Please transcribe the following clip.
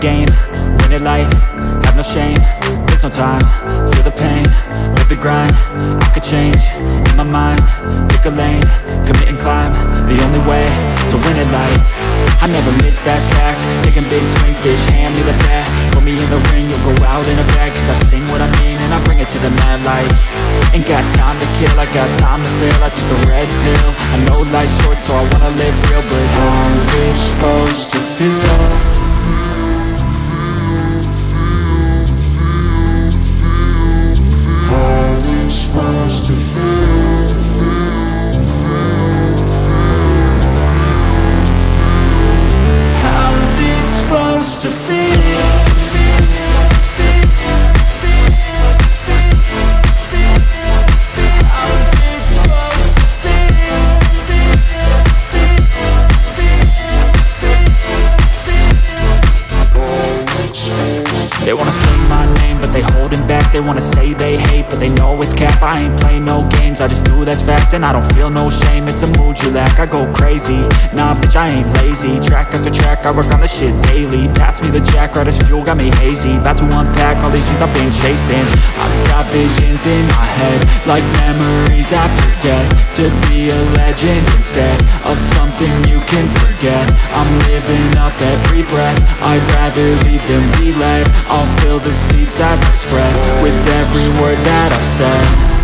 game, win at life, have no shame. There's no time, feel the pain, live the grind. I could change, in my mind, pick a lane, commit and climb, the only way to win at life. I never miss, that's fact. Taking big swings, bitch, hand me the bat. Put me in the ring, you'll go out in a bag. Cause I sing what I mean and I bring it to the mad light. Ain't got time to kill, I got time to feel. I took the red pill, I know life's short so I wanna live real. But how's it supposed to feel? How's it supposed to feel? How's it supposed to feel? They wanna say my name, but they holding back. They wanna say they hate, but they know it's cap. I ain't play no games, I just do that's fact. And I don't feel no shame, it's a mood you lack. I go crazy, nah bitch I ain't lazy. Track after track, I work on this shit daily. Pass me the jack, right as fuel, got me hazy. About to unpack all these things I've been chasing. I've got visions in my head, like memories after death. To be a legend instead of something you can forget. I'm living up every breath, I'd rather lead than be led. I'll fill the seats as I spread with every word that I've said.